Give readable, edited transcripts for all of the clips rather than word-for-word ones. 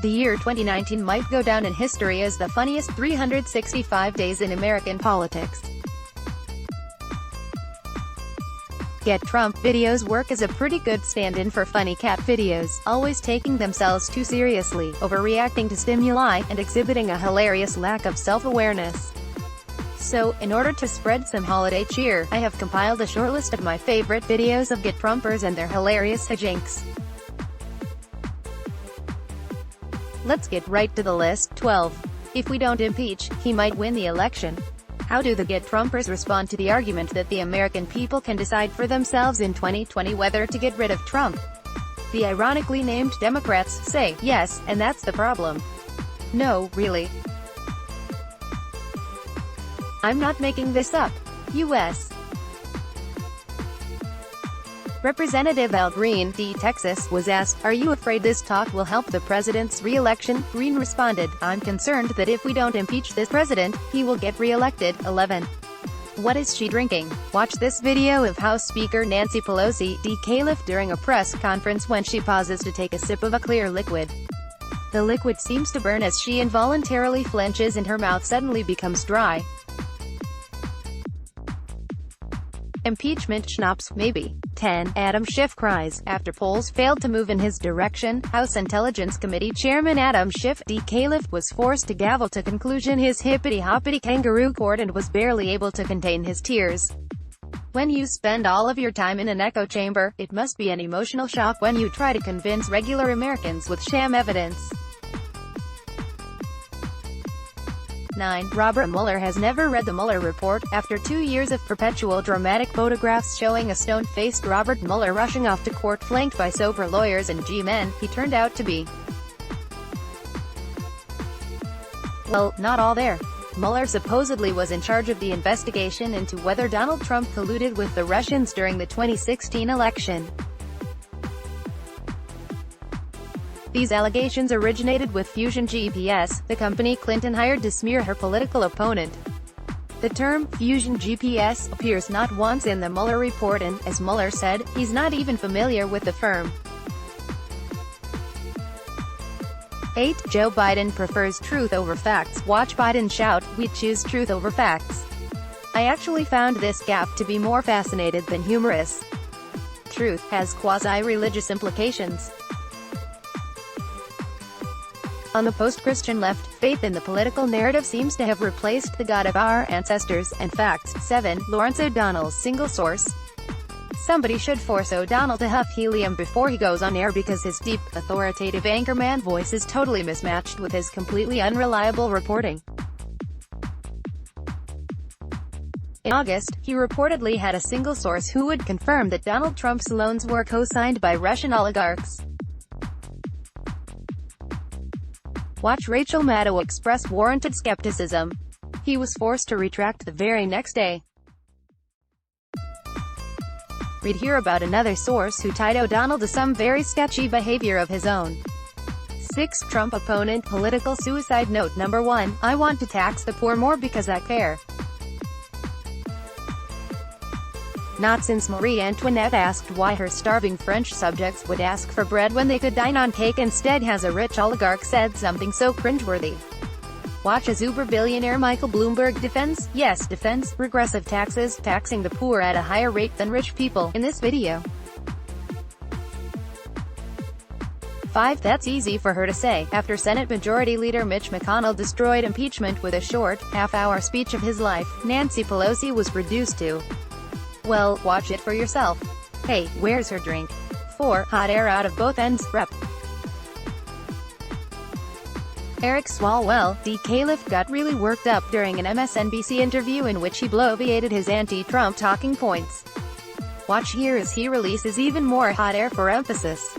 The year 2019 might go down in history as the funniest 365 days in American politics. Get-Trump videos work as a pretty good stand-in for funny cat videos, always taking themselves too seriously, overreacting to stimuli, and exhibiting a hilarious lack of self-awareness. So, in order to spread some holiday cheer, I have compiled a short list of my favorite videos of Get-Trumpers and their hilarious hijinks. Let's get right to the list. 12. If we don't impeach, he might win the election. How do the Get-Trumpers respond to the argument that the American people can decide for themselves in 2020 whether to get rid of Trump? The ironically named Democrats say, yes, and that's the problem. No, really. I'm not making this up. U.S. Representative Al Green, D. Texas, was asked, "Are you afraid this talk will help the president's re-election?" Green responded, "I'm concerned that if we don't impeach this president, he will get re-elected." 11. What is she drinking? Watch this video of House Speaker Nancy Pelosi decalift during a press conference when she pauses to take a sip of a clear liquid. The liquid seems to burn as she involuntarily flinches and her mouth suddenly becomes dry. Impeachment schnapps, maybe. 10. Adam Schiff cries, after polls failed to move in his direction. House Intelligence Committee Chairman Adam Schiff, decalift, was forced to gavel to conclusion his hippity-hoppity kangaroo court and was barely able to contain his tears. When you spend all of your time in an echo chamber, it must be an emotional shock when you try to convince regular Americans with sham evidence. 9. Robert Mueller has never read the Mueller report. After 2 years of perpetual dramatic photographs showing a stone-faced Robert Mueller rushing off to court flanked by sober lawyers and G-men, he turned out to be, well, not all there. Mueller supposedly was in charge of the investigation into whether Donald Trump colluded with the Russians during the 2016 election. These allegations originated with Fusion GPS, the company Clinton hired to smear her political opponent. The term, Fusion GPS, appears not once in the Mueller report and, as Mueller said, he's not even familiar with the firm. 8. Joe Biden prefers truth over facts. Watch Biden shout, "We choose truth over facts." I actually found this gaffe to be more fascinated than humorous. Truth has quasi-religious implications. On the post-Christian left, faith in the political narrative seems to have replaced the God of our ancestors, and facts. 7. Lawrence O'Donnell's single source. Somebody should force O'Donnell to huff helium before he goes on air because his deep, authoritative anchorman voice is totally mismatched with his completely unreliable reporting. In August, he reportedly had a single source who would confirm that Donald Trump's loans were co-signed by Russian oligarchs. Watch Rachel Maddow express warranted skepticism. He was forced to retract the very next day. Read here about another source who tied O'Donnell to some very sketchy behavior of his own. 6. Trump opponent political suicide note. Number 1. I want to tax the poor more because I care. Not since Marie Antoinette asked why her starving French subjects would ask for bread when they could dine on cake instead has a rich oligarch said something so cringeworthy. Watch as Uber billionaire Michael Bloomberg defends, yes, defends, regressive taxes, taxing the poor at a higher rate than rich people, in this video. 5. That's easy for her to say. After Senate Majority Leader Mitch McConnell destroyed impeachment with a short, half-hour speech of his life, Nancy Pelosi was reduced to, well, watch it for yourself. Hey, where's her drink? 4. Hot air out of both ends. Rep. Eric Swalwell, decalift, got really worked up during an MSNBC interview in which he bloviated his anti-Trump talking points. Watch here as he releases even more hot air for emphasis.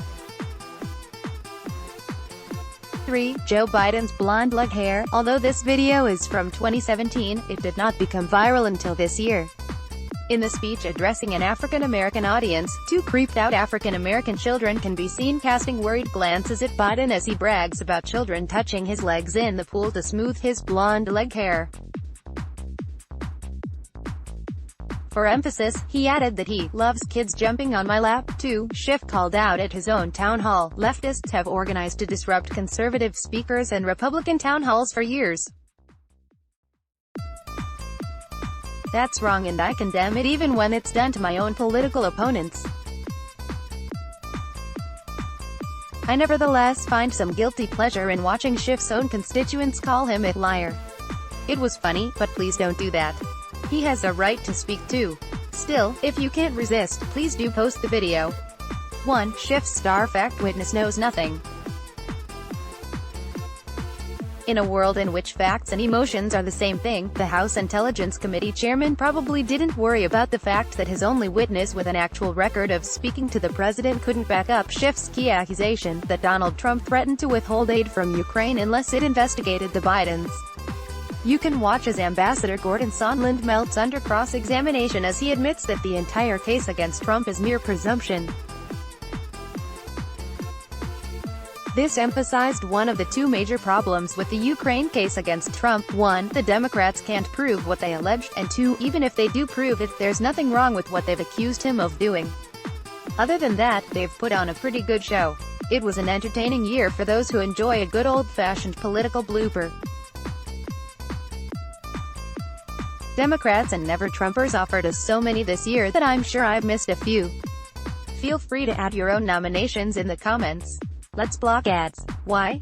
3. Joe Biden's blonde leg hair. Although this video is from 2017, it did not become viral until this year. In the speech addressing an African-American audience, 2 creeped-out African-American children can be seen casting worried glances at Biden as he brags about children touching his legs in the pool to smooth his blonde leg hair. For emphasis, he added that he loves kids jumping on my lap, too. Schiff called out at his own town hall, leftists have organized to disrupt conservative speakers and Republican town halls for years. That's wrong and I condemn it even when it's done to my own political opponents. I nevertheless find some guilty pleasure in watching Schiff's own constituents call him a liar. It was funny, but please don't do that. He has a right to speak too. Still, if you can't resist, please do post the video. 1. Schiff's star fact witness knows nothing. In a world in which facts and emotions are the same thing, the House Intelligence Committee chairman probably didn't worry about the fact that his only witness with an actual record of speaking to the president couldn't back up Schiff's key accusation, that Donald Trump threatened to withhold aid from Ukraine unless it investigated the Bidens. You can watch as Ambassador Gordon Sondland melts under cross-examination as he admits that the entire case against Trump is mere presumption. This emphasized one of the two major problems with the Ukraine case against Trump. 1. The Democrats can't prove what they alleged, and 2. Even if they do prove it, there's nothing wrong with what they've accused him of doing. Other than that, they've put on a pretty good show. It was an entertaining year for those who enjoy a good old-fashioned political blooper. Democrats and never-Trumpers offered us so many this year that I'm sure I've missed a few. Feel free to add your own nominations in the comments. Let's block ads. Why?